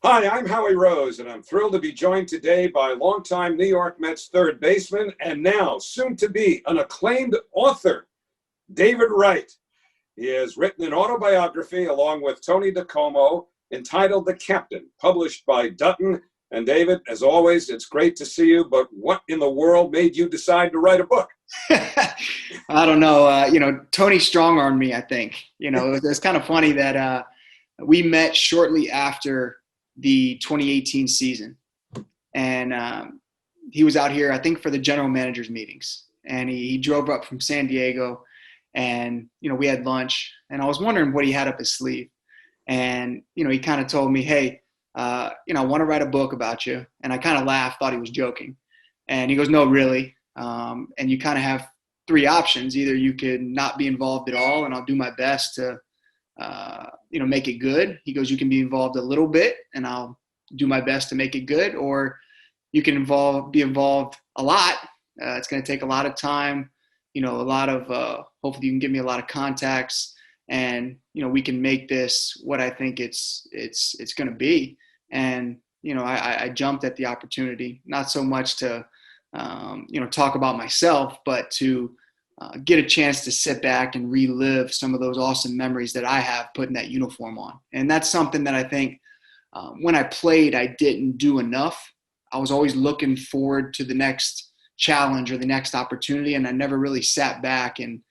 Hi, I'm Howie Rose, and I'm thrilled to be joined today by longtime New York Mets third baseman and now soon to be an acclaimed author, David Wright. He has written an autobiography along with Tony DiComo entitled The Captain, published by Dutton. And David, as always, it's great to see you, but what in the world made you decide to write a book? I don't know. Tony strong-armed me, I think. It's kind of funny that we met shortly after the 2018 season. And he was out here, I think, for the general managers meetings. And he drove up from San Diego and, we had lunch. And I was wondering what he had up his sleeve. And, he kind of told me, hey, I want to write a book about you. And I kind of laughed, thought he was joking. And he goes, no, really. And you kind of have three options. Either you could not be involved at all, and I'll do my best to, make it good. He goes, you can be involved a little bit, and I'll do my best to make it good. Or you can be involved a lot. It's going to take a lot of time, a lot of, hopefully you can give me a lot of contacts, and, we can make this what I think it's going to be. And, I jumped at the opportunity, not so much to, talk about myself, but to get a chance to sit back and relive some of those awesome memories that I have putting that uniform on. And that's something that I think when I played, I didn't do enough. I was always looking forward to the next challenge or the next opportunity. And I never really sat back and,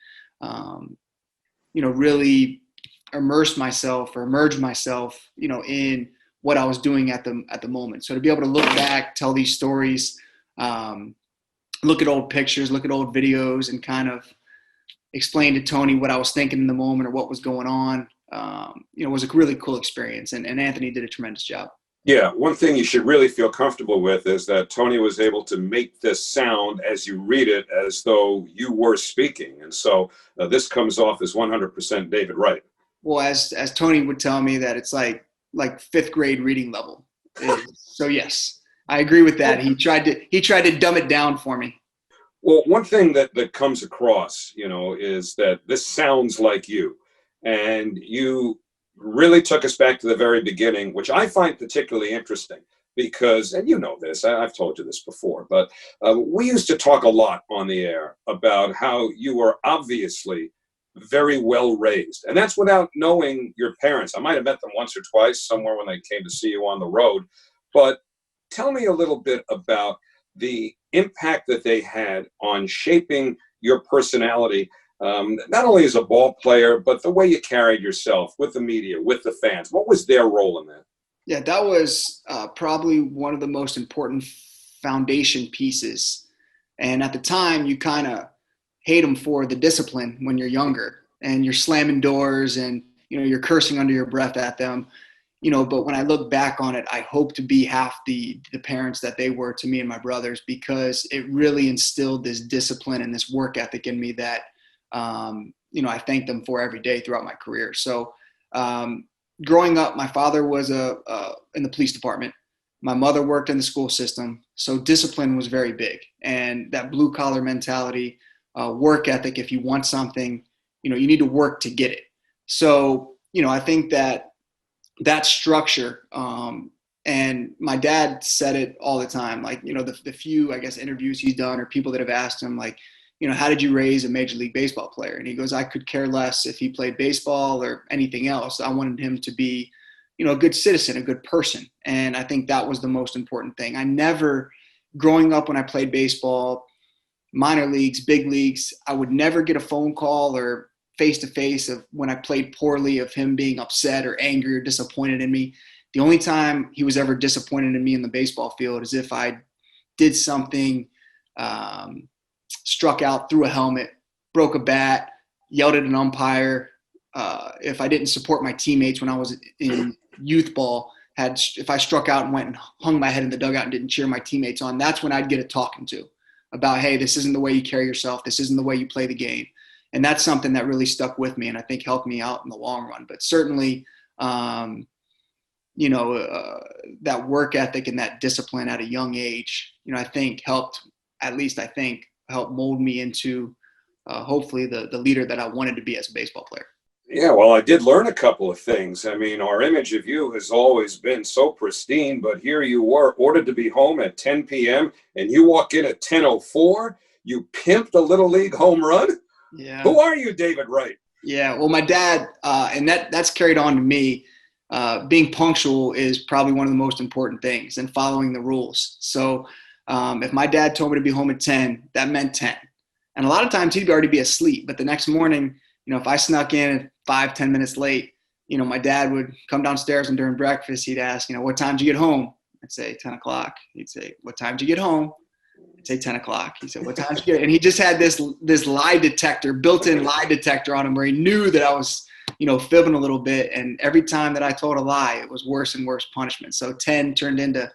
really immerse myself or immerse myself, in what I was doing at the moment. So to be able to look back, tell these stories, look at old pictures, look at old videos, and kind of explain to Tony what I was thinking in the moment or what was going on, was a really cool experience. And Anthony did a tremendous job. Yeah, one thing you should really feel comfortable with is that Tony was able to make this sound as you read it as though you were speaking. And so this comes off as 100% David Wright. Well, as Tony would tell me, that it's like fifth grade reading level. So yes, I agree with that. He tried to dumb it down for me. Well, one thing that comes across, is that this sounds like you. And you really took us back to the very beginning, which I find particularly interesting because, and you know this, I've told you this before, but we used to talk a lot on the air about how you were obviously very well raised. And that's without knowing your parents. I might have met them once or twice somewhere when they came to see you on the road. But tell me a little bit about the impact that they had on shaping your personality, not only as a ball player, but the way you carried yourself with the media, with the fans. What was their role in that? Yeah, that was probably one of the most important foundation pieces. And at the time, you kind of hate them for the discipline when you're younger and you're slamming doors and, you're cursing under your breath at them. But when I look back on it, I hope to be half the parents that they were to me and my brothers, because it really instilled this discipline and this work ethic in me that, I thank them for every day throughout my career. So growing up, my father was in the police department. My mother worked in the school system. So discipline was very big. And that blue collar mentality, work ethic, if you want something, you need to work to get it. So, I think that structure, and my dad said it all the time, like, the few, I guess, interviews he's done or people that have asked him, like, how did you raise a Major League Baseball player? And he goes, I could care less if he played baseball or anything else. I wanted him to be, a good citizen, a good person. And I think that was the most important thing. I never, growing up when I played baseball, minor leagues, big leagues, I would never get a phone call or face-to-face of when I played poorly of him being upset or angry or disappointed in me. The only time he was ever disappointed in me in the baseball field is if I did something, struck out, threw a helmet, broke a bat, yelled at an umpire. If I didn't support my teammates when I was in youth ball, if I struck out and went and hung my head in the dugout and didn't cheer my teammates on, that's when I'd get a talking to about, hey, this isn't the way you carry yourself. This isn't the way you play the game. And that's something that really stuck with me and I think helped me out in the long run. But certainly, that work ethic and that discipline at a young age, I think helped mold me into hopefully the leader that I wanted to be as a baseball player. Yeah, well, I did learn a couple of things. I mean, our image of you has always been so pristine, but here you were ordered to be home at 10 p.m. and you walk in at 10:04. You pimped a little league home run. Yeah. Who are you, David Wright? Yeah. Well, my dad, and that's carried on to me. Being punctual is probably one of the most important things, and following the rules. So if my dad told me to be home at 10, that meant 10. And a lot of times he'd already be asleep. But the next morning, if I snuck in at 5, 10 minutes late, my dad would come downstairs, and during breakfast, he'd ask, what time did you get home? I'd say 10 o'clock. He'd say, what time did you get home? I'd say 10 o'clock. He said, what time did you get? And he just had this lie detector, built-in lie detector on him, where he knew that I was, fibbing a little bit. And every time that I told a lie, it was worse and worse punishment. So 10 turned into,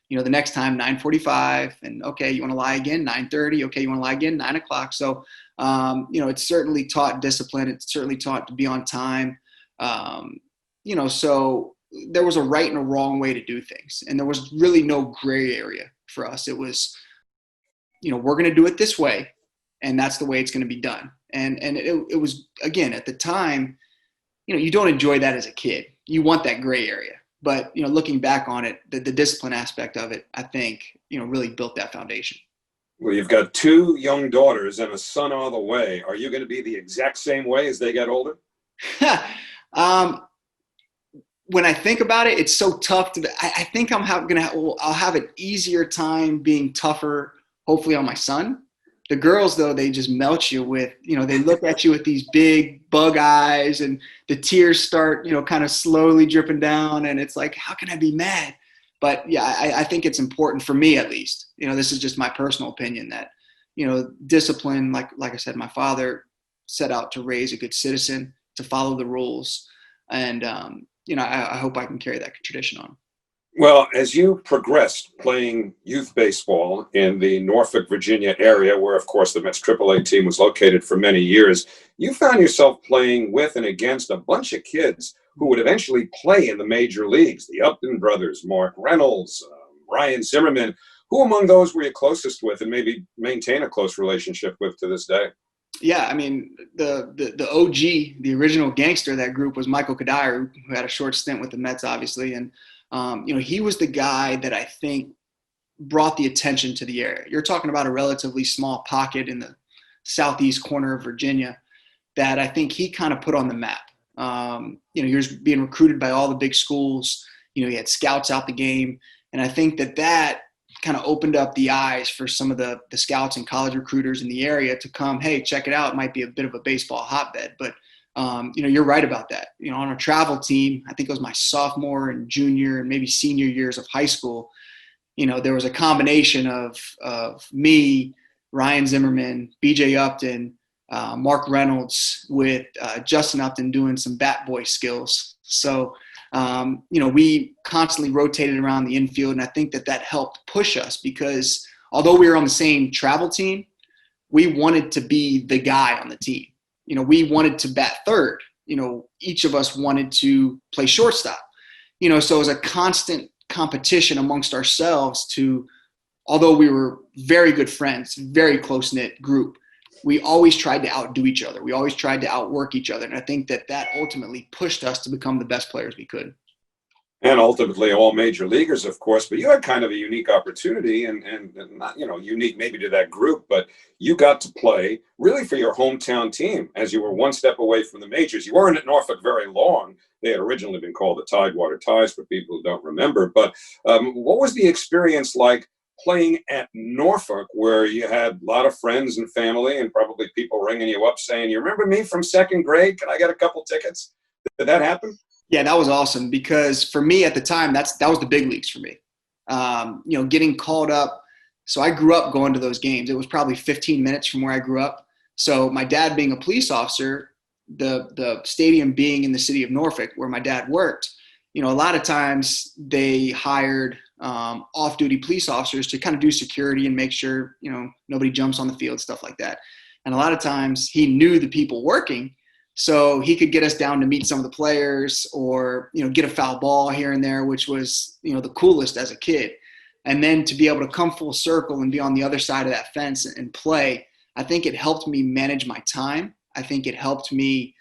the next time 9:45, and okay, you want to lie again, 9:30. Okay, you want to lie again, 9 o'clock. So, it's certainly taught discipline. It's certainly taught to be on time. So there was a right and a wrong way to do things. And there was really no gray area for us. It was, we're going to do it this way, and that's the way it's going to be done. And it was, again, at the time, you don't enjoy that as a kid. You want that gray area. But, looking back on it, the discipline aspect of it, I think, really built that foundation. Well, you've got two young daughters and a son on the way. Are you going to be the exact same way as they get older? When I think about it, it's so tough I think I'll have an easier time being tougher, hopefully, on my son. The girls, though, they just melt you with, they look at you with these big bug eyes, and the tears start, kind of slowly dripping down. And it's like, how can I be mad? But yeah, I think it's important for me, at least. This is just my personal opinion that, discipline, like I said, my father set out to raise a good citizen, to follow the rules. And, I hope I can carry that tradition on. Well, as you progressed playing youth baseball in the Norfolk, Virginia area, where, of course, the Mets AAA team was located for many years, you found yourself playing with and against a bunch of kids who would eventually play in the major leagues, the Upton brothers, Mark Reynolds, Ryan Zimmerman. Who among those were you closest with and maybe maintain a close relationship with to this day? Yeah, I mean, the OG, the original gangster of that group was Michael Kadire, who had a short stint with the Mets, obviously. And, he was the guy that I think brought the attention to the area. You're talking about a relatively small pocket in the southeast corner of Virginia that I think he kind of put on the map. He was being recruited by all the big schools. He had scouts out the game. And I think that kind of opened up the eyes for some of the scouts and college recruiters in the area to come, hey, check it out. It might be a bit of a baseball hotbed, but you're right about that. On a travel team, I think it was my sophomore and junior and maybe senior years of high school, there was a combination of me, Ryan Zimmerman, BJ Upton, Mark Reynolds, with Justin Upton doing some bat boy skills. So, we constantly rotated around the infield, and I think that helped push us because although we were on the same travel team, we wanted to be the guy on the team. We wanted to bat third. Each of us wanted to play shortstop. So it was a constant competition amongst ourselves although we were very good friends, very close-knit group, we always tried to outdo each other. We always tried to outwork each other. And I think that ultimately pushed us to become the best players we could. And ultimately all major leaguers, of course, but you had kind of a unique opportunity and not, unique maybe to that group, but you got to play really for your hometown team as you were one step away from the majors. You weren't at Norfolk very long. They had originally been called the Tidewater Ties for people who don't remember. But what was the experience like playing at Norfolk, where you had a lot of friends and family and probably people ringing you up saying, you remember me from second grade? Can I get a couple tickets? Did that happen? Yeah, that was awesome because for me at the time, that was the big leagues for me. Getting called up. So I grew up going to those games. It was probably 15 minutes from where I grew up. So my dad being a police officer, the stadium being in the city of Norfolk where my dad worked, a lot of times they hired off-duty police officers to kind of do security and make sure, nobody jumps on the field, stuff like that. And a lot of times he knew the people working, so he could get us down to meet some of the players or, get a foul ball here and there, which was, the coolest as a kid. And then to be able to come full circle and be on the other side of that fence and play, I think it helped me manage my time. I think it helped me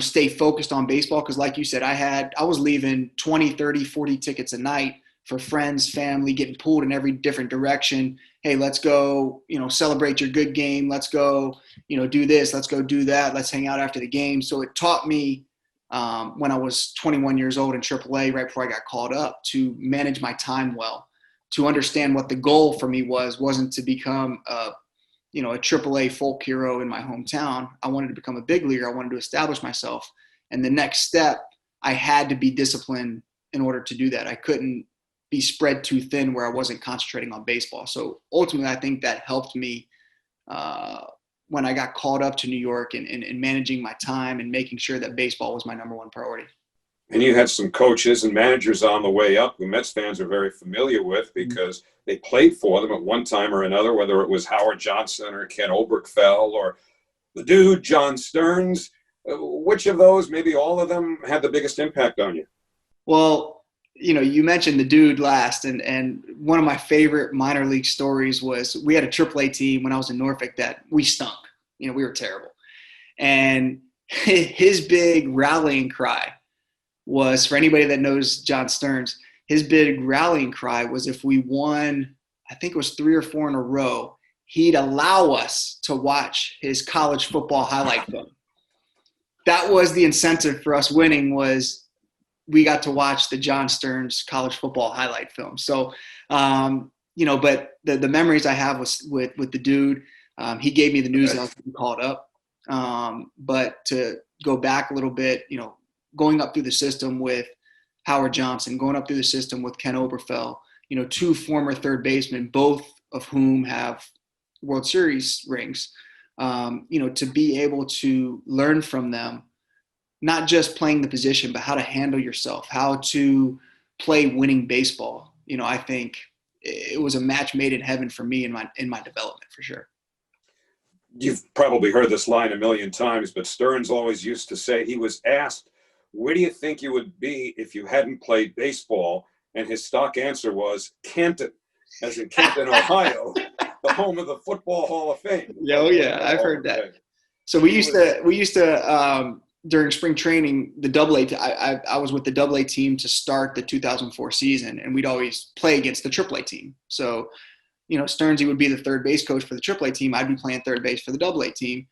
stay focused on baseball. Because like you said, I was leaving 20, 30, 40 tickets a night for friends, family, getting pulled in every different direction. Hey, let's go, celebrate your good game. Let's go, do this. Let's go do that. Let's hang out after the game. So it taught me when I was 21 years old in AAA, right before I got called up, to manage my time well, to understand what the goal for me wasn't to become a AAA folk hero in my hometown. I wanted to become a big leaguer. I wanted to establish myself. And the next step, I had to be disciplined in order to do that. I couldn't be spread too thin where I wasn't concentrating on baseball. So ultimately, I think that helped me when I got called up to New York and managing my time and making sure that baseball was my number one priority. And you had some coaches and managers on the way up who Mets fans are very familiar with because they played for them at one time or another, whether it was Howard Johnson or Ken Oberkfell or the dude, John Stearns. Which of those, maybe all of them, had the biggest impact on you? Well, you mentioned the dude last, and one of my favorite minor league stories was we had a AAA team when I was in Norfolk that we stunk. We were terrible. And his big rallying cry was, for anybody that knows John Stearns, his big rallying cry was if we won, I think it was 3 or 4 in a row, he'd allow us to watch his college football highlight film. That was the incentive for us winning, was we got to watch the John Stearns college football highlight film. So, but the memories I have was with the dude. He gave me the news that I was being called up. But to go back a little bit, going up through the system with Howard Johnson, going up through the system with Ken Oberkfell, 2 former third basemen, both of whom have World Series rings, to be able to learn from them, not just playing the position, but how to handle yourself, how to play winning baseball. I think it was a match made in heaven for me in my development, for sure. You've probably heard this line a million times, but Stearns always used to say, he was asked, where do you think you would be if you hadn't played baseball? And his stock answer was Canton, as in Canton, Ohio, the home of the Football Hall of Fame. Oh yeah, I've heard that. So we used to during spring training, the AA. I was with the AA team to start the 2004 season, and we'd always play against the AAA team. So, Stearnsy would be the third base coach for the AAA team. I'd be playing third base for the AA team,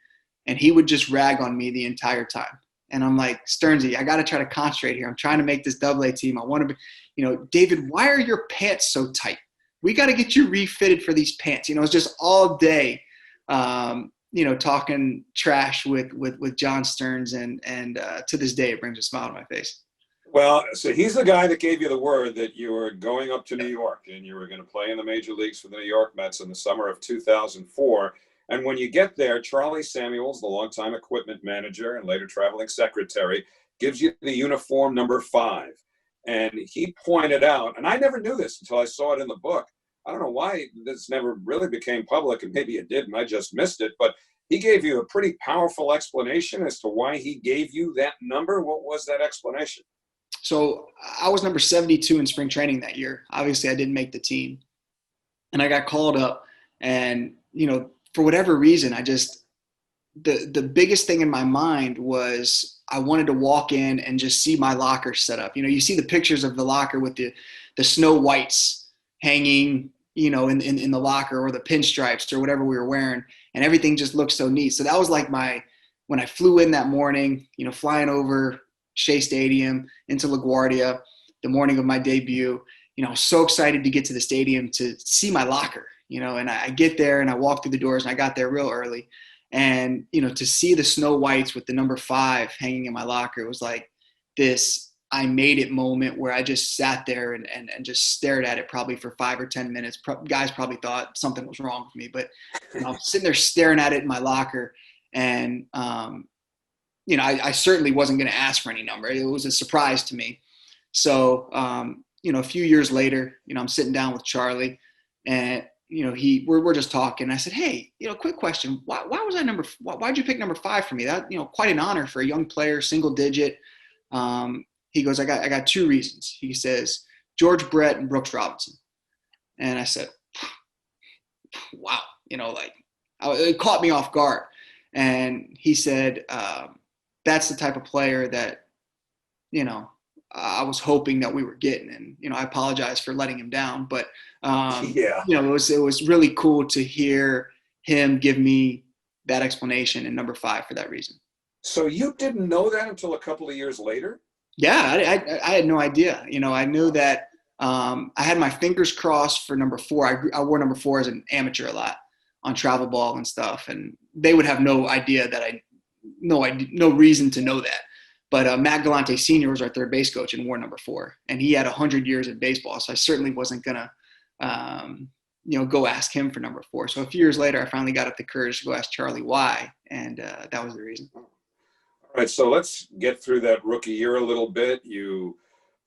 and he would just rag on me the entire time. And I'm like, Stearnsy, I got to try to concentrate here. I'm trying to make this AA team. I want to be, David, why are your pants so tight? We got to get you refitted for these pants. It's just all day. Talking trash with John Stearns, and to this day, it brings a smile to my face. Well, so he's the guy that gave you the word that you were going up to New York and you were going to play in the major leagues for the New York Mets in the summer of 2004. And when you get there, Charlie Samuels, the longtime equipment manager and later traveling secretary, gives you the uniform number 5. And he pointed out, and I never knew this until I saw it in the book. I don't know why this never really became public, and maybe it did and I just missed it, but he gave you a pretty powerful explanation as to why he gave you that number. What was that explanation? So I was number 72 in spring training that year. Obviously, I didn't make the team. And I got called up, and, for whatever reason, the biggest thing in my mind was I wanted to walk in and just see my locker set up. You see the pictures of the locker with the Snow Whites hanging, in the locker, or the pinstripes or whatever we were wearing, and everything just looked so neat. So that was like when I flew in that morning, flying over Shea Stadium into LaGuardia, the morning of my debut, I was so excited to get to the stadium to see my locker, and I get there and I walk through the doors, and I got there real early, and, to see the Snow Whites with the number 5 hanging in my locker, it was like this I made it moment where I just sat there and just stared at it probably for 5 or 10 minutes. Guys probably thought something was wrong with me, but I'm sitting there staring at it in my locker, and I certainly wasn't going to ask for any number. It was a surprise to me. So a few years later, I'm sitting down with Charlie, and we're just talking. I said, hey, quick question. Why was I why'd you pick number 5 for me? That, quite an honor for a young player, single digit. He goes, I got 2 reasons. He says, George Brett and Brooks Robinson. And I said, wow, it caught me off guard. And he said, that's the type of player that, I was hoping that we were getting. And, I apologize for letting him down, but, Yeah. it was really cool to hear him give me that explanation in number 5 for that reason. So you didn't know that until a couple of years later? Yeah, I had no idea. I knew that I had my fingers crossed for number 4. I wore number 4 as an amateur a lot on travel ball and stuff, and they would have no idea that no reason to know that. But Matt Galante Sr. was our third base coach and wore number 4, and he had 100 years in baseball, so I certainly wasn't gonna, go ask him for number 4. So a few years later, I finally got up the courage to go ask Charlie why, and that was the reason. All right, so let's get through that rookie year a little bit. You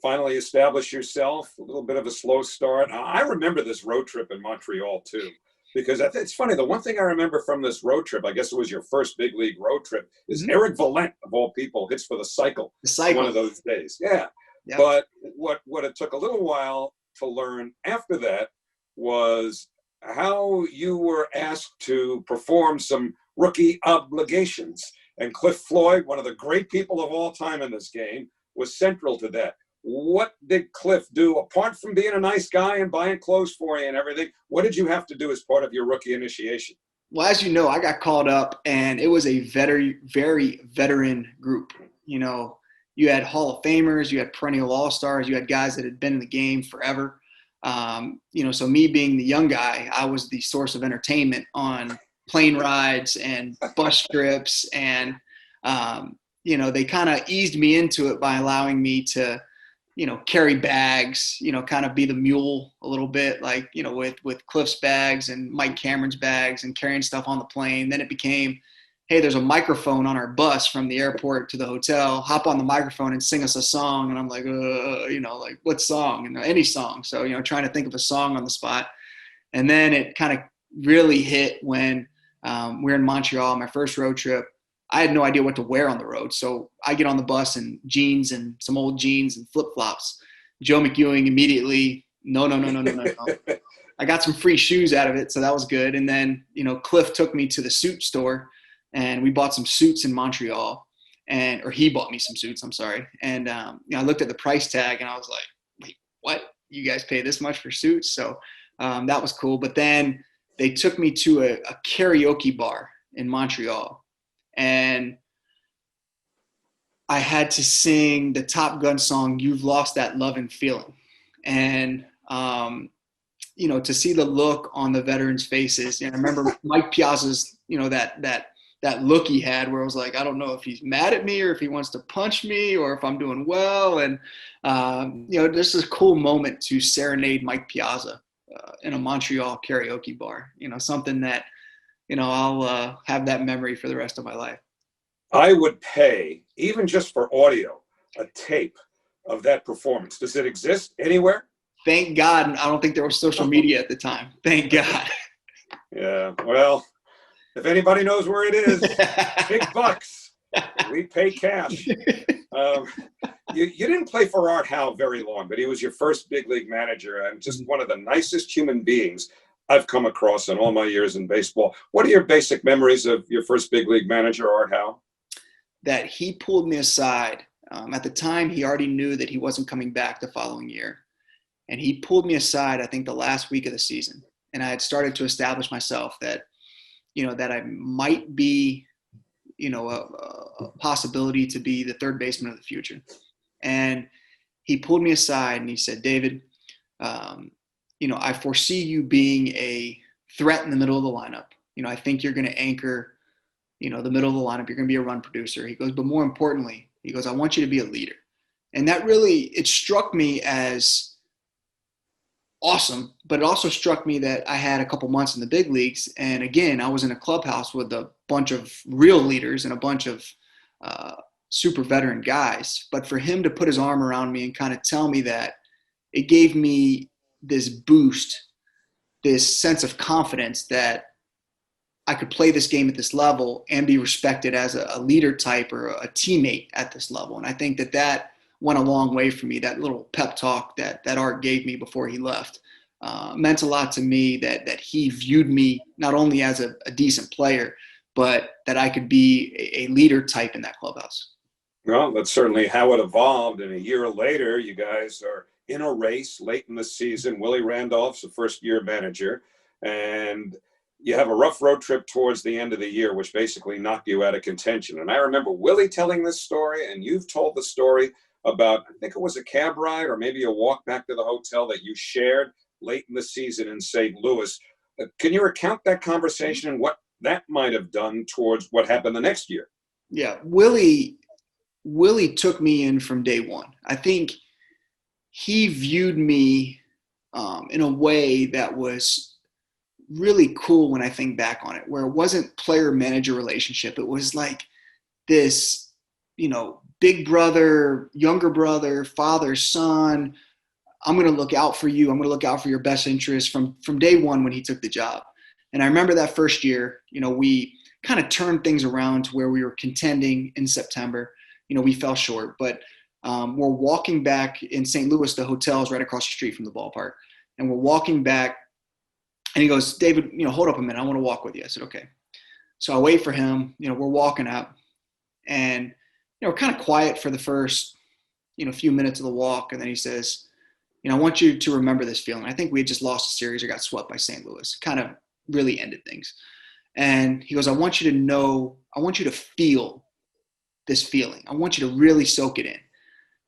finally establish yourself, a little bit of a slow start. I remember this road trip in Montreal too, because it's funny. The one thing I remember from this road trip, I guess it was your first big league road trip, is Eric Valent, of all people, hits for the cycle. The cycle. One of those days. Yeah. Yep. But what it took a little while to learn after that was how you were asked to perform some rookie obligations. And Cliff Floyd, one of the great people of all time in this game, was central to that. What did Cliff do, apart from being a nice guy and buying clothes for you and everything? What did you have to do as part of your rookie initiation? Well, as you know, I got called up, and it was a very, very veteran group. You had Hall of Famers, you had perennial All-Stars, you had guys that had been in the game forever. So me being the young guy, I was the source of entertainment on plane rides and bus trips. And, they kind of eased me into it by allowing me to, carry bags, kind of be the mule a little bit, like, with Cliff's bags and Mike Cameron's bags and carrying stuff on the plane. Then it became, hey, there's a microphone on our bus from the airport to the hotel, hop on the microphone and sing us a song. And I'm like, like what song? And any song. So, trying to think of a song on the spot. And then it kind of really hit when we're in Montreal, my first road trip. I had no idea what to wear on the road. So I get on the bus in jeans and some old jeans and flip-flops. Joe McEwing immediately, no. I got some free shoes out of it, so that was good. And then, Cliff took me to the suit store, and we bought some suits in Montreal, or he bought me some suits, I'm sorry. And, I looked at the price tag, and I was like, wait, what? You guys pay this much for suits? So that was cool. But then they took me to a karaoke bar in Montreal, and I had to sing the Top Gun song, "You've Lost That Lovin' Feeling." And, to see the look on the veterans' faces, and I remember Mike Piazza's, that look he had where I was like, I don't know if he's mad at me or if he wants to punch me or if I'm doing well. And, this is a cool moment to serenade Mike Piazza in a Montreal karaoke bar, something that, I'll have that memory for the rest of my life. I would pay, even just for audio, a tape of that performance. Does it exist anywhere? Thank God. I don't think there was social media at the time. Thank God. Yeah. Well, if anybody knows where it is, big bucks. We pay cash. You didn't play for Art Howe very long, but he was your first big league manager and just one of the nicest human beings I've come across in all my years in baseball. What are your basic memories of your first big league manager, Art Howe? That he pulled me aside. At the time, he already knew that he wasn't coming back the following year. And he pulled me aside, I think, the last week of the season. And I had started to establish myself that, that I might be, a possibility to be the third baseman of the future. And he pulled me aside and he said, David, I foresee you being a threat in the middle of the lineup. I think you're going to anchor, the middle of the lineup. You're going to be a run producer. He goes, but more importantly, he goes, I want you to be a leader. And that really, it struck me as awesome, but it also struck me that I had a couple months in the big leagues. And again, I was in a clubhouse with a bunch of real leaders and a bunch of super veteran guys. But for him to put his arm around me and kind of tell me that, it gave me this boost, this sense of confidence that I could play this game at this level and be respected as a leader type or a teammate at this level. And I think that went a long way for me. That little pep talk that Art gave me before he left meant a lot to me, that he viewed me not only as a decent player, but that I could be a leader type in that clubhouse. Well, that's certainly how it evolved. And a year later, you guys are in a race late in the season. Willie Randolph's the first-year manager, and you have a rough road trip towards the end of the year, which basically knocked you out of contention. And I remember Willie telling this story, and you've told the story about, I think it was a cab ride or maybe a walk back to the hotel that you shared late in the season in St. Louis. Can you recount that conversation and what that might have done towards what happened the next year? Yeah, Willie took me in from day one. I think he viewed me in a way that was really cool when I think back on it, where it wasn't player-manager relationship. It was like this, big brother, younger brother, father, son. I'm going to look out for you. I'm going to look out for your best interest from day one when he took the job. And I remember that first year, we kind of turned things around to where we were contending in September. We fell short, but we're walking back in St. Louis. The hotel is right across the street from the ballpark. And we're walking back, and he goes, David, hold up a minute. I want to walk with you. I said, okay. So I wait for him. We're walking up, and we're kind of quiet for the first, few minutes of the walk. And then he says, I want you to remember this feeling. I think we had just lost a series or got swept by St. Louis. Kind of really ended things. And he goes, I want you to feel this feeling. I want you to really soak it in.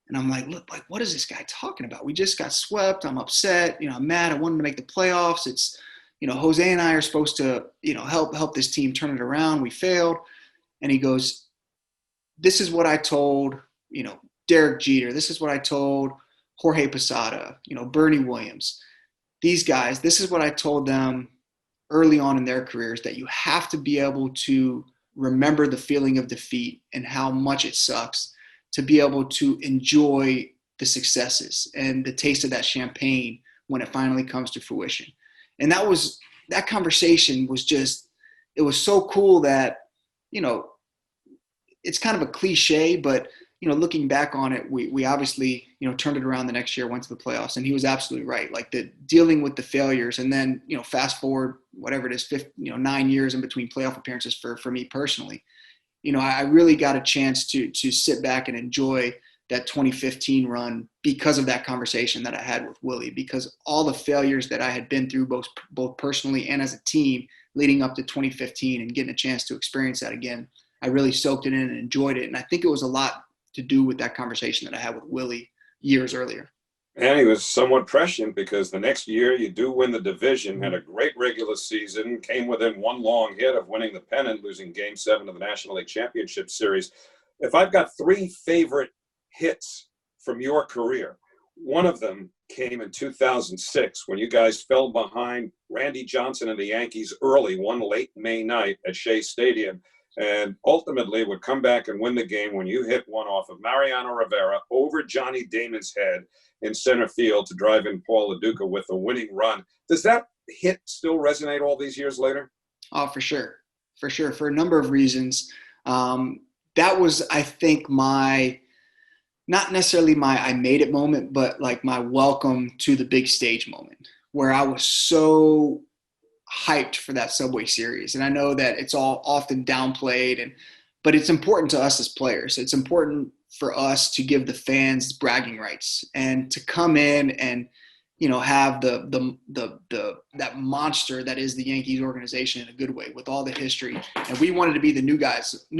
And I'm like, look, what is this guy talking about? We just got swept. I'm upset. I'm mad. I wanted to make the playoffs. It's, Jose and I are supposed to, help this team turn it around. We failed. And he goes, this is what I told, Derek Jeter. This is what I told Jorge Posada, Bernie Williams. These guys, this is what I told them early on in their careers, that you have to be able to remember the feeling of defeat and how much it sucks to be able to enjoy the successes and the taste of that champagne when it finally comes to fruition. And that conversation was just, it was so cool that, it's kind of a cliche, but, looking back on it, we obviously, turned it around the next year, went to the playoffs, and he was absolutely right. Like dealing with the failures, and then, fast forward, whatever it is, 9 years in between playoff appearances for me personally. I really got a chance to sit back and enjoy that 2015 run because of that conversation that I had with Willie, because all the failures that I had been through, both personally and as a team leading up to 2015 and getting a chance to experience that again, I really soaked it in and enjoyed it. And I think it was a lot to do with that conversation that I had with Willie years earlier. And he was somewhat prescient because the next year you do win the division, had a great regular season, came within one long hit of winning the pennant, losing Game 7 of the National League Championship Series. If I've got three favorite hits from your career, one of them came in 2006 when you guys fell behind Randy Johnson and the Yankees early, one late May night at Shea Stadium, and ultimately would come back and win the game when you hit one off of Mariano Rivera over Johnny Damon's head in center field to drive in Paul Lo Duca with a winning run. Does that hit still resonate all these years later? Oh, for sure. For sure. For a number of reasons. That was, I think, not necessarily my I made it moment, but like my welcome to the big stage moment, where I was so hyped for that Subway Series. And I know that it's all often downplayed, but it's important to us as players. It's important for us to give the fans bragging rights and to come in and, have that monster that is the Yankees organization in a good way with all the history. And we wanted to be the new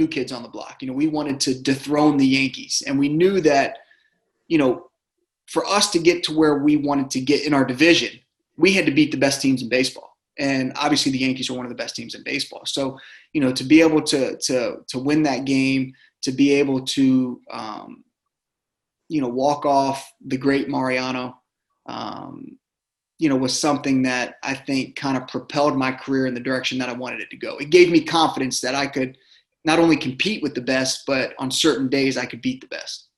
kids on the block. We wanted to dethrone the Yankees. And we knew that, for us to get to where we wanted to get in our division, we had to beat the best teams in baseball. And obviously the Yankees are one of the best teams in baseball. So, to be able to win that game, to be able to, walk off the great Mariano, was something that I think kind of propelled my career in the direction that I wanted it to go. It gave me confidence that I could not only compete with the best, but on certain days I could beat the best.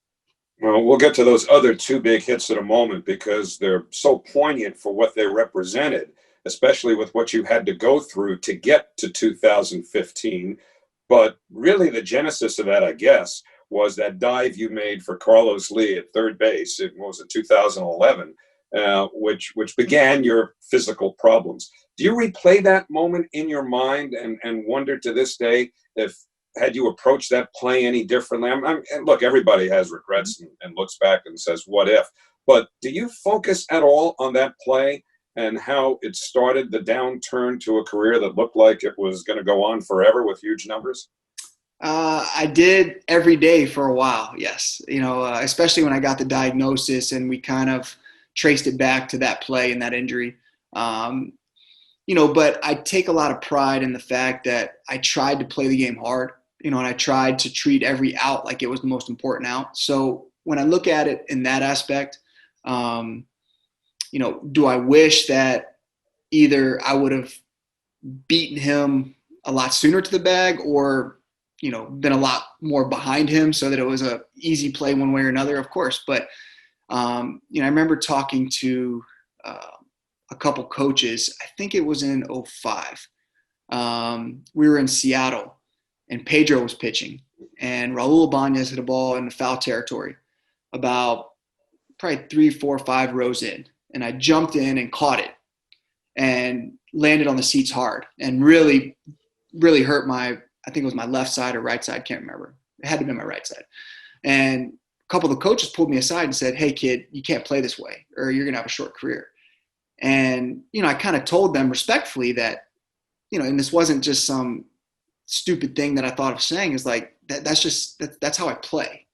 Well, we'll get to those other two big hits in a moment because they're so poignant for what they represented, especially with what you had to go through to get to 2015. But really the genesis of that, I guess, was that dive you made for Carlos Lee at third base. It was in 2011. which began your physical problems. Do you replay that moment in your mind and wonder to this day if had you approached that play any differently? And look, everybody has regrets and looks back and says, "What if?" But do you focus at all on that play and how it started the downturn to a career that looked like it was going to go on forever with huge numbers? I did every day for a while. Yes. Especially when I got the diagnosis and we kind of traced it back to that play and that injury. Um, but I take a lot of pride in the fact that I tried to play the game hard, and I tried to treat every out like it was the most important out. So when I look at it in that aspect, um, do I wish that either I would have beaten him a lot sooner to the bag, or been a lot more behind him so that it was a easy play one way or another? Of course. But I remember talking to a couple coaches. I think it was in '05. We were in Seattle and Pedro was pitching, and Raul Ibanez hit a ball in the foul territory about probably 3, 4, 5 rows in, and I jumped in and caught it and landed on the seats hard and really, really hurt I think it was my left side or right side. Can't remember. It had to be my right side. And a couple of the coaches pulled me aside and said, "Hey kid, you can't play this way or you're going to have a short career." And, I kind of told them respectfully that, and this wasn't just some stupid thing that I thought of saying, is like, that's how I play,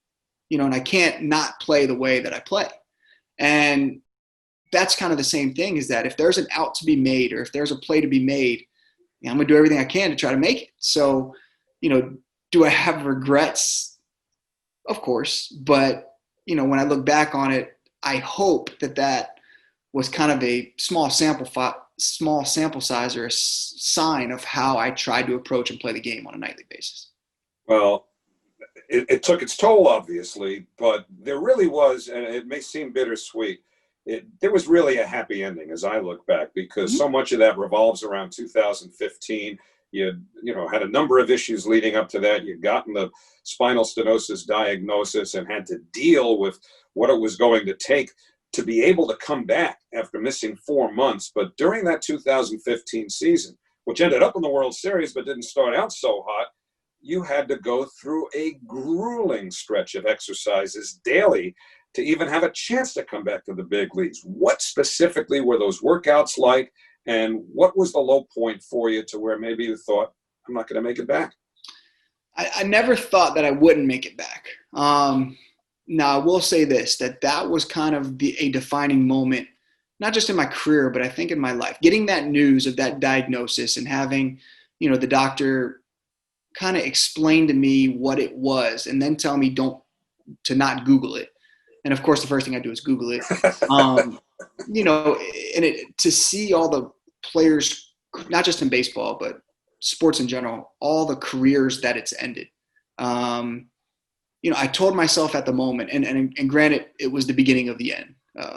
and I can't not play the way that I play. And that's kind of the same thing, is that if there's an out to be made or if there's a play to be made, I'm going to do everything I can to try to make it. So, do I have regrets? Of course. But, when I look back on it, I hope that was kind of a small sample size or a sign of how I tried to approach and play the game on a nightly basis. Well, it took its toll, obviously, but there really was, and it may seem bittersweet, there was really a happy ending as I look back, because so much of that revolves around 2015. You had a number of issues leading up to that. You'd gotten the spinal stenosis diagnosis and had to deal with what it was going to take to be able to come back after missing 4 months. But during that 2015 season, which ended up in the World Series but didn't start out so hot, you had to go through a grueling stretch of exercises daily to even have a chance to come back to the big leagues. What specifically were those workouts like, and what was the low point for you to where maybe you thought, I'm not going to make it back? I never thought that I wouldn't make it back. Now, I will say this, that was kind of a defining moment, not just in my career, but I think in my life. Getting that news of that diagnosis and having, the doctor kind of explain to me what it was and then tell me to not Google it. And of course, the first thing I do is Google it. To see all the players, not just in baseball, but sports in general, all the careers that it's ended. I told myself at the moment, and granted, it was the beginning of the end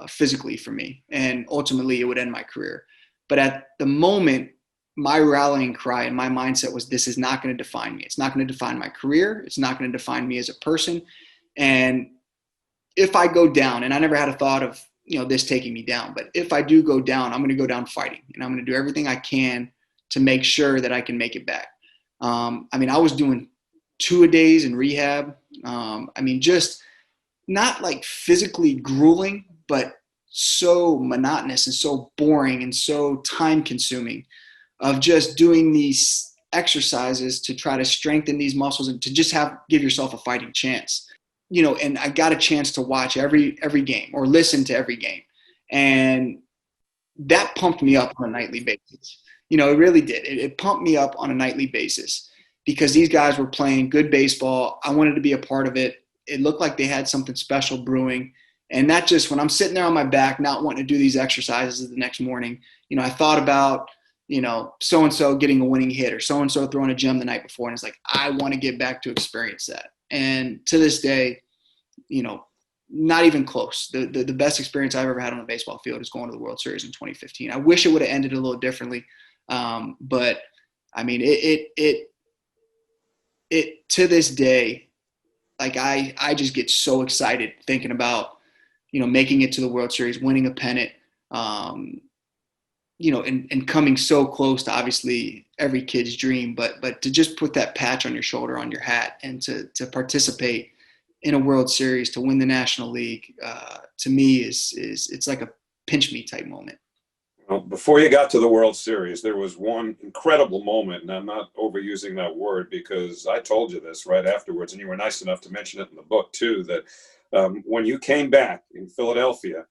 physically for me, and ultimately it would end my career. But at the moment, my rallying cry and my mindset was, this is not going to define me. It's not going to define my career. It's not going to define me as a person. And if I go down, and I never had a thought of, this taking me down, but if I do go down, I'm going to go down fighting, and I'm going to do everything I can to make sure that I can make it back. I was doing 2-a-days in rehab. Just not like physically grueling, but so monotonous and so boring and so time consuming, of just doing these exercises to try to strengthen these muscles and to just give yourself a fighting chance. And I got a chance to watch every game or listen to every game. And that pumped me up on a nightly basis. It really did. It pumped me up on a nightly basis because these guys were playing good baseball. I wanted to be a part of it. It looked like they had something special brewing. And that just, when I'm sitting there on my back, not wanting to do these exercises the next morning, I thought about, so-and-so getting a winning hit or so-and-so throwing a gem the night before. And it's like, I want to get back to experience that. And to this day, not even close. The best experience I've ever had on a baseball field is going to the World Series in 2015. I wish it would have ended a little differently. But it to this day, like I just get so excited thinking about, making it to the World Series, winning a pennant, and coming so close to obviously every kid's dream, but to just put that patch on your shoulder, on your hat, and to participate in a World Series, to win the National League, to me it's like a pinch me type moment. Well, before you got to the World Series, there was one incredible moment, and I'm not overusing that word because I told you this right afterwards, and you were nice enough to mention it in the book too, that when you came back in Philadelphia,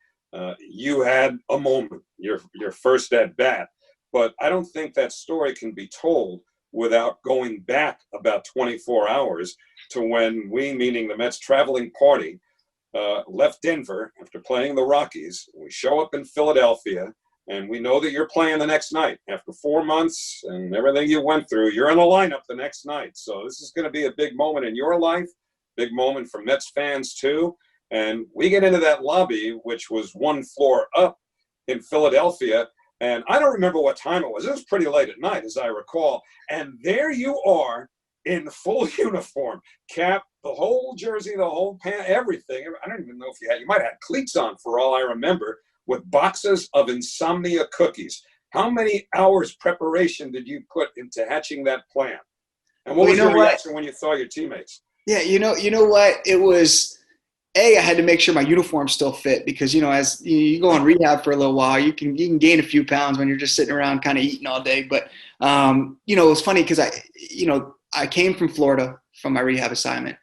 you had a moment, your first at bat. But I don't think that story can be told without going back about 24 hours to when we, meaning the Mets traveling party, left Denver after playing the Rockies. We show up in Philadelphia, and we know that you're playing the next night. After 4 months and everything you went through, you're in the lineup the next night. So this is going to be a big moment in your life, big moment for Mets fans too. And we get into that lobby, which was one floor up in Philadelphia. And I don't remember what time it was. It was pretty late at night, as I recall. And there you are in full uniform, cap, the whole jersey, the whole pant, everything. I don't even know if you might have had cleats on for all I remember, with boxes of insomnia cookies. How many hours preparation did you put into hatching that plan? And what was your reaction when you saw your teammates? Yeah, you know what? It was, I had to make sure my uniform still fit because, as you go on rehab for a little while, you can gain a few pounds when you're just sitting around kind of eating all day. But, it was funny because I came from Florida from my rehab assignment.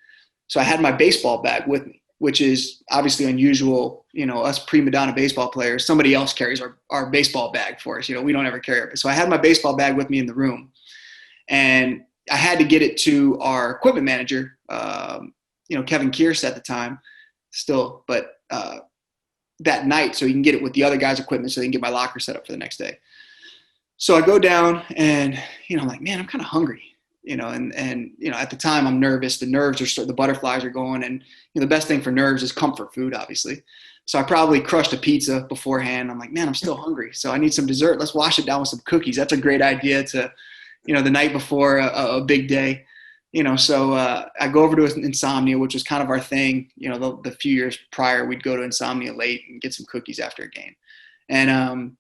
So I had my baseball bag with me, which is obviously unusual. Us prima donna baseball players, somebody else carries our baseball bag for us. We don't ever carry it. So I had my baseball bag with me in the room, and I had to get it to our equipment manager, Kevin Kierce at the time still, but that night, so he can get it with the other guys' equipment so they can get my locker set up for the next day. So I go down and, I'm like, man, I'm kind of hungry. And at the time I'm nervous. The nerves are the butterflies are going, and the best thing for nerves is comfort food, obviously. So I probably crushed a pizza beforehand. I'm like, man, I'm still hungry. So I need some dessert. Let's wash it down with some cookies. That's a great idea to, the night before a big day. So I go over to Insomnia, which was kind of our thing. The few years prior, we'd go to Insomnia late and get some cookies after a game. And,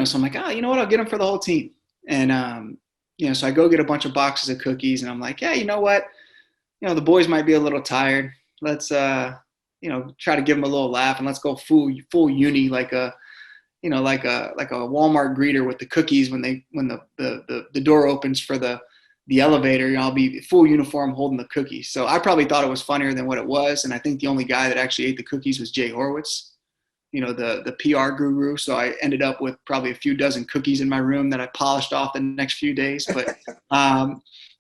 so I'm like, you know what? I'll get them for the whole team. And, so I go get a bunch of boxes of cookies, and I'm like, yeah, you know what? The boys might be a little tired. Let's, try to give them a little laugh, and let's go full uni, like a Walmart greeter with the cookies when the door opens for the elevator. I'll be full uniform holding the cookies. So I probably thought it was funnier than what it was. And I think the only guy that actually ate the cookies was Jay Horwitz, the PR guru. So I ended up with probably a few dozen cookies in my room that I polished off the next few days. But,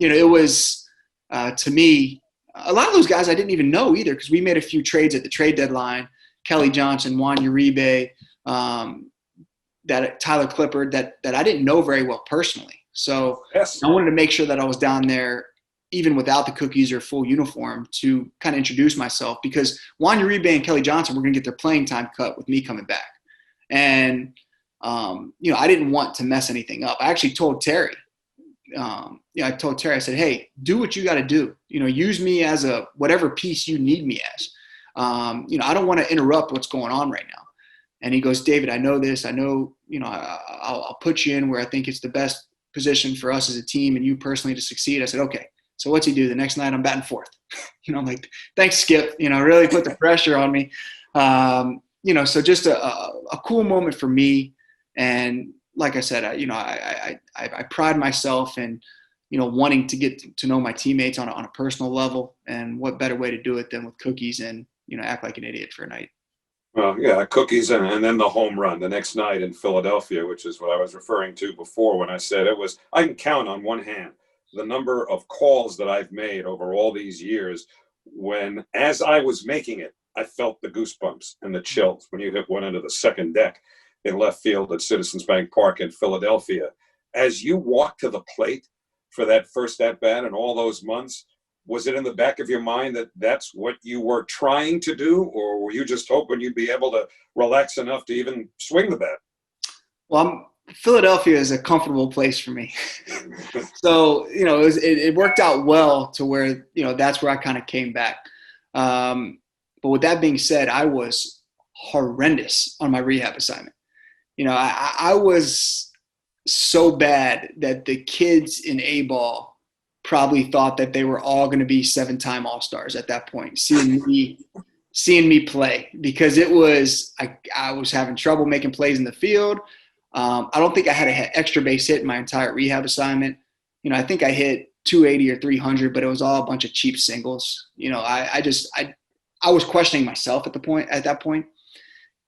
it was, to me, a lot of those guys I didn't even know either, because we made a few trades at the trade deadline. Kelly Johnson, Juan Uribe, that Tyler Clippard, that I didn't know very well personally. So yes. I wanted to make sure that I was down there even without the cookies or full uniform to kind of introduce myself, because Juan Uribe and Kelly Johnson were going to get their playing time cut with me coming back. And, I didn't want to mess anything up. I actually told Terry, I said, hey, do what you got to do. Use me as a whatever piece you need me as. I don't want to interrupt what's going on right now. And he goes, David, I know this. I know, I'll put you in where I think it's the best position for us as a team and you personally to succeed. I said, okay. So what's he do? The next night I'm batting fourth. I'm like, thanks, Skip. Really put the pressure on me. So just a cool moment for me. And like I said, I pride myself in, wanting to get to know my teammates on a personal level. And what better way to do it than with cookies and, act like an idiot for a night. Well, yeah, cookies and then the home run the next night in Philadelphia, which is what I was referring to before when I said I can count on one hand the number of calls that I've made over all these years when, as I was making it, I felt the goosebumps and the chills when you hit one into the second deck in left field at Citizens Bank Park in Philadelphia. As you walked to the plate for that first at-bat in all those months, was it in the back of your mind that that's what you were trying to do, or were you just hoping you'd be able to relax enough to even swing the bat? Well, Philadelphia is a comfortable place for me. So, it worked out well to where, that's where I kind of came back. But with that being said, I was horrendous on my rehab assignment. I was so bad that the kids in A-ball probably thought that they were all going to be 7-time All-Stars at that point, seeing me play, because I was having trouble making plays in the field. I don't think I had an extra base hit in my entire rehab assignment. I think I hit 280 or 300, but it was all a bunch of cheap singles. I was questioning myself at that point.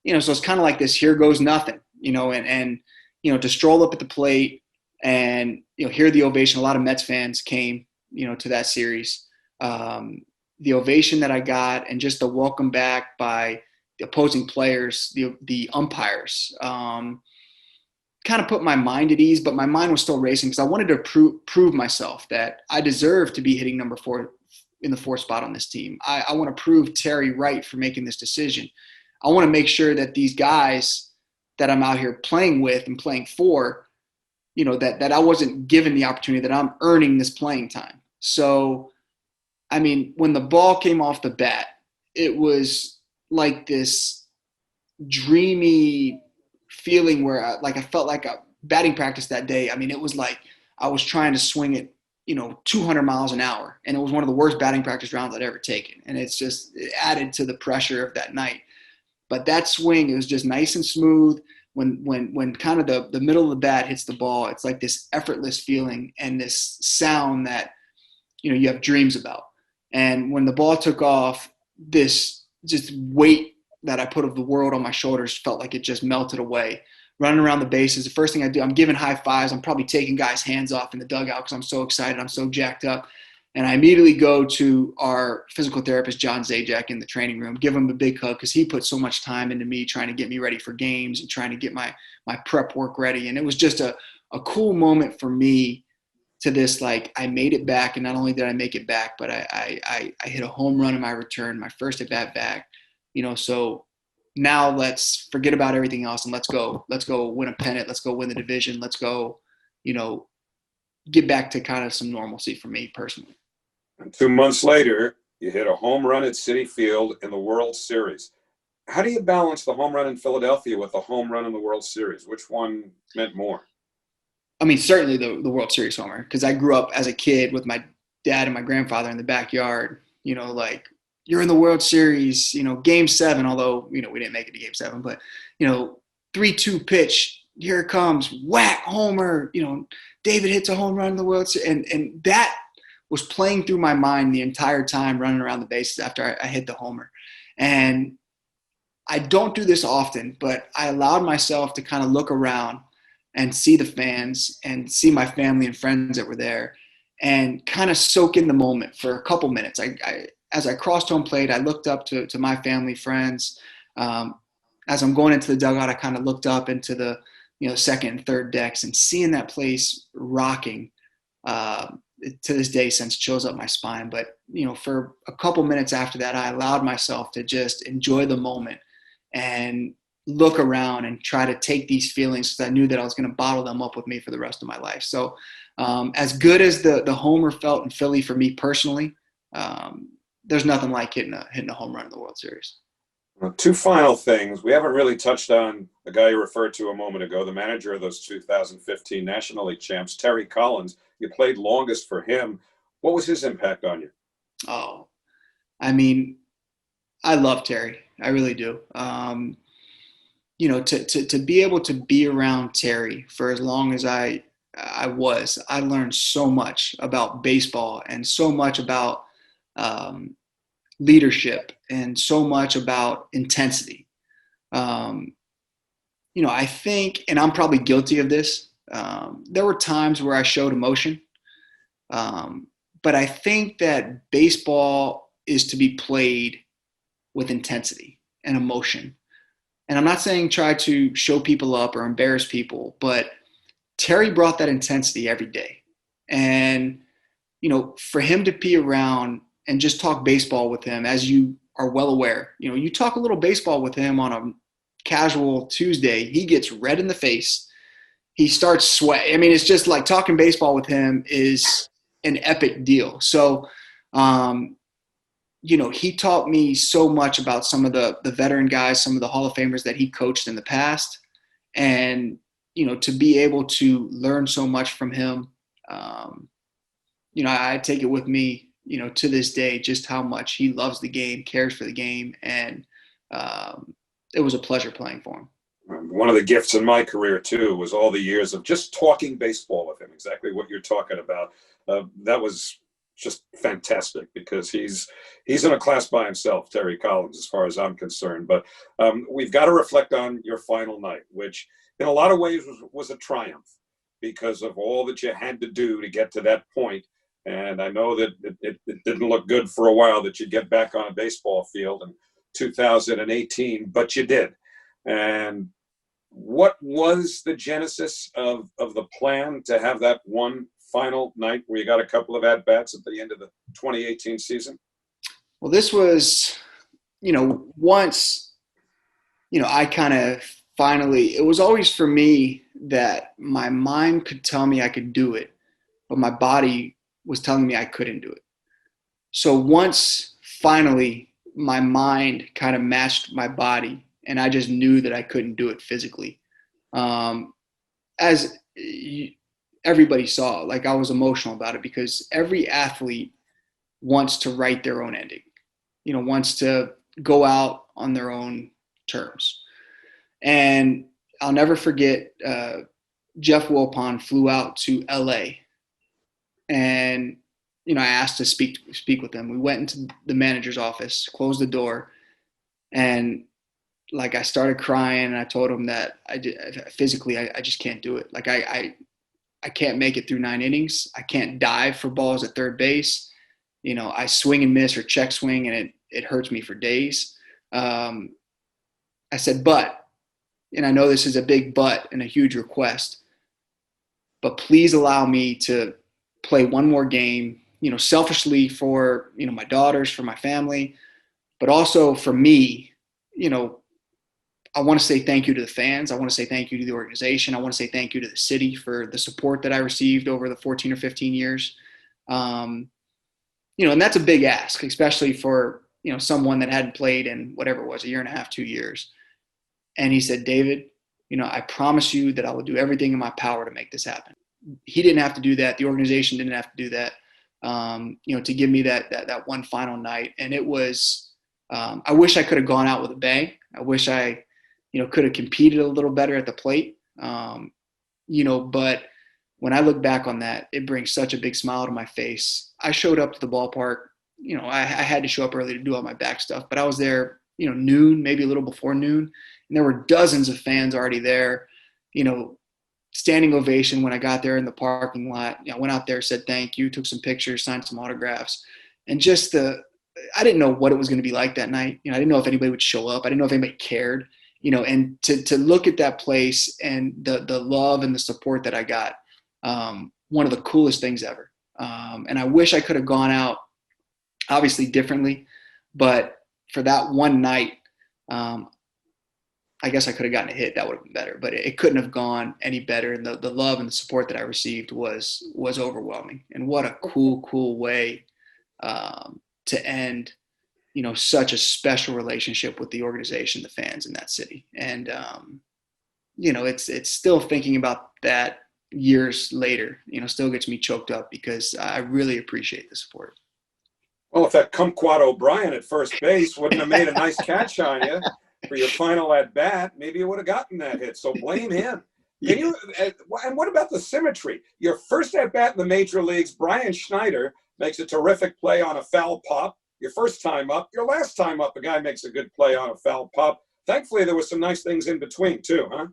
So it's kind of like this, here goes nothing, and to stroll up at the plate and, hear the ovation. A lot of Mets fans came, to that series. The ovation that I got, and just the welcome back by the opposing players, the umpires, kind of put my mind at ease, but my mind was still racing because I wanted to prove myself that I deserve to be hitting number 4 in the 4th spot on this team. I want to prove Terry right for making this decision. I want to make sure that these guys that I'm out here playing with and playing for, that I wasn't given the opportunity, that I'm earning this playing time. So, when the ball came off the bat, it was like this dreamy feeling where I felt like a batting practice that day. It was like I was trying to swing it, 200 miles an hour. And it was one of the worst batting practice rounds I'd ever taken. And it added to the pressure of that night. But that swing, it was just nice and smooth. When kind of the middle of the bat hits the ball, it's like this effortless feeling and this sound that, you have dreams about. And when the ball took off, this just weight that I put of the world on my shoulders felt like it just melted away. Running around the bases, the first thing I do, I'm giving high fives. I'm probably taking guys' hands off in the dugout because I'm so excited. I'm so jacked up. And I immediately go to our physical therapist, John Zajac, in the training room, give him a big hug because he put so much time into me trying to get me ready for games and trying to get my prep work ready. And it was just a cool moment for me to this, like, I made it back. And not only did I make it back, but I hit a home run in my return, my first at bat back. So now let's forget about everything else and let's go win a pennant. Let's go win the division. Let's go, get back to kind of some normalcy for me personally. And 2 months later, you hit a home run at Citi Field in the World Series. How do you balance the home run in Philadelphia with the home run in the World Series? Which one meant more? Certainly the World Series homer, because I grew up as a kid with my dad and my grandfather in the backyard, like, you're in the World Series, game 7, although, we didn't make it to game 7, but, 3-2 pitch, here it comes, whack, homer, David hits a home run in the World Series. And that was playing through my mind the entire time running around the bases after I hit the homer. And I don't do this often, but I allowed myself to kind of look around and see the fans and see my family and friends that were there and kind of soak in the moment for a couple minutes. As I crossed home plate, I looked up to my family, friends. As I'm going into the dugout, I kind of looked up into the, second and third decks, and seeing that place rocking, to this day sends chills up my spine. But, for a couple minutes after that, I allowed myself to just enjoy the moment and look around and try to take these feelings, because I knew that I was going to bottle them up with me for the rest of my life. So as good as the homer felt in Philly for me personally, there's nothing like hitting a home run in the World Series. Well, 2 final things. We haven't really touched on the guy you referred to a moment ago, the manager of those 2015 National League champs, Terry Collins. You played longest for him. What was his impact on you? Oh, I love Terry. I really do. To be able to be around Terry for as long as I learned so much about baseball and so much about leadership and so much about intensity. I think, and I'm probably guilty of this, there were times where I showed emotion, but I think that baseball is to be played with intensity and emotion. And I'm not saying try to show people up or embarrass people, but Terry brought that intensity every day. And, for him to be around and just talk baseball with him, as you are well aware, you talk a little baseball with him on a casual Tuesday, he gets red in the face. He starts sweating. It's just like talking baseball with him is an epic deal. So, he taught me so much about some of the veteran guys, some of the Hall of Famers that he coached in the past. And, to be able to learn so much from him, I take it with me, to this day, just how much he loves the game, cares for the game. And it was a pleasure playing for him. One of the gifts in my career, too, was all the years of just talking baseball with him, exactly what you're talking about. That was just fantastic because he's in a class by himself, Terry Collins, as far as I'm concerned. But we've got to reflect on your final night, which in a lot of ways was a triumph because of all that you had to do to get to that point. And I know that it didn't look good for a while that you'd get back on a baseball field in 2018, but you did. And what was the genesis of the plan to have that one final night where you got a couple of at-bats at the end of the 2018 season? Well, this was, once, I kind of finally, it was always for me that my mind could tell me I could do it, but my body was telling me I couldn't do it. So once finally my mind kind of matched my body and I just knew that I couldn't do it physically. As everybody saw, like I was emotional about it because every athlete wants to write their own ending, wants to go out on their own terms. And I'll never forget, Jeff Wilpon flew out to LA and, I asked to speak with him. We went into the manager's office, closed the door, and like I started crying and I told him that I just can't do it. Like I can't make it through 9 innings. I can't dive for balls at third base. I swing and miss or check swing and it hurts me for days. I said, and I know this is a big but and a huge request, but please allow me to play one more game, selfishly for, my daughters, for my family, but also for me. I want to say thank you to the fans. I want to say thank you to the organization. I want to say thank you to the city for the support that I received over the 14 or 15 years. And that's a big ask, especially for, someone that hadn't played in whatever it was, a year and a half, 2 years. And he said, David, I promise you that I will do everything in my power to make this happen. He didn't have to do that. The organization didn't have to do that, to give me that one final night. And it was, I wish I could have gone out with a bang. I wish I, could have competed a little better at the plate. But when I look back on that, it brings such a big smile to my face. I showed up to the ballpark. I had to show up early to do all my back stuff, but I was there, noon, maybe a little before noon. And there were dozens of fans already there, standing ovation when I got there in the parking lot. I went out there, said thank you, took some pictures, signed some autographs. And just I didn't know what it was going to be like that night. I didn't know if anybody would show up. I didn't know if anybody cared. And to look at that place and the love and the support that I got, one of the coolest things ever. And I wish I could have gone out obviously differently, but for that one night, I guess I could have gotten a hit. That would have been better, but it couldn't have gone any better. And the love and the support that I received was overwhelming. And what a cool way to end such a special relationship with the organization, the fans in that city. And, it's still thinking about that years later, still gets me choked up because I really appreciate the support. Well, if that Kumquat O'Brien at first base wouldn't have made a nice catch on you for your final at bat, maybe you would have gotten that hit. So blame him. Can you, and what about the symmetry? Your first at bat in the major leagues, Brian Schneider makes a terrific play on a foul pop. Your first time up, your last time up, a guy makes a good play on a foul pop. Thankfully, there was some nice things in between too, huh?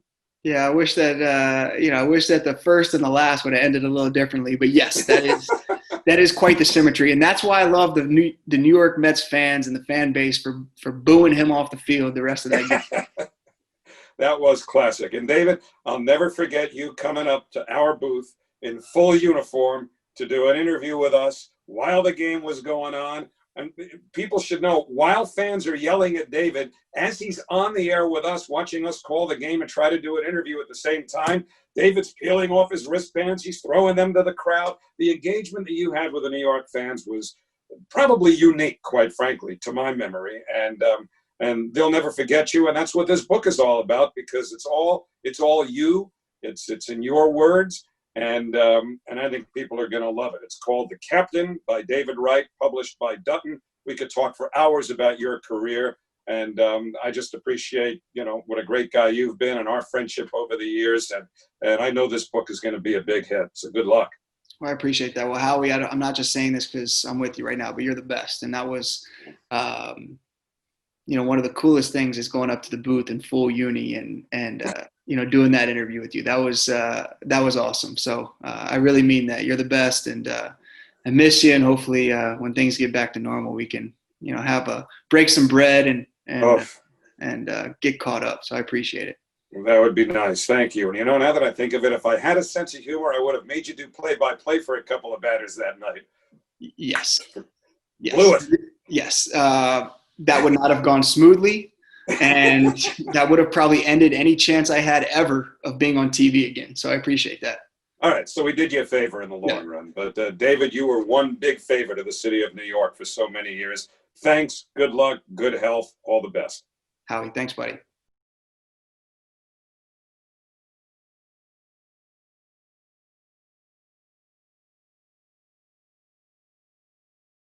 Yeah, I wish that the first and the last would have ended a little differently. But yes, that is quite the symmetry, and that's why I love the New York Mets fans and the fan base for booing him off the field the rest of that game. That was classic. And David, I'll never forget you coming up to our booth in full uniform to do an interview with us while the game was going on. And people should know, while fans are yelling at David, as he's on the air with us, watching us call the game and try to do an interview at the same time, David's peeling off his wristbands. He's throwing them to the crowd. The engagement that you had with the New York fans was probably unique, quite frankly, to my memory. And they'll never forget you. And that's what this book is all about, because it's all you. It's in your words. And I think people are going to love it. It's called The Captain by David Wright, published by Dutton. We could talk for hours about your career. And I just appreciate, what a great guy you've been and our friendship over the years. And I know this book is going to be a big hit. So good luck. Well, I appreciate that. Well, Howie, I'm not just saying this because I'm with you right now, but you're the best. And that was, one of the coolest things is going up to the booth in full uni and doing that interview with you. That was awesome. So I really mean that. You're the best, and I miss you. And hopefully, when things get back to normal, we can, break some bread and get caught up. So I appreciate it. That would be nice. Thank you. And now that I think of it, if I had a sense of humor, I would have made you do play-by-play for a couple of batters that night. Yes. Blew it. Yes. That would not have gone smoothly, and that would have probably ended any chance I had ever of being on TV again. So I appreciate that. All right. So we did you a favor in the long run. But David, you were one big favor to the city of New York for so many years. Thanks. Good luck. Good health. All the best. Howie, thanks, buddy.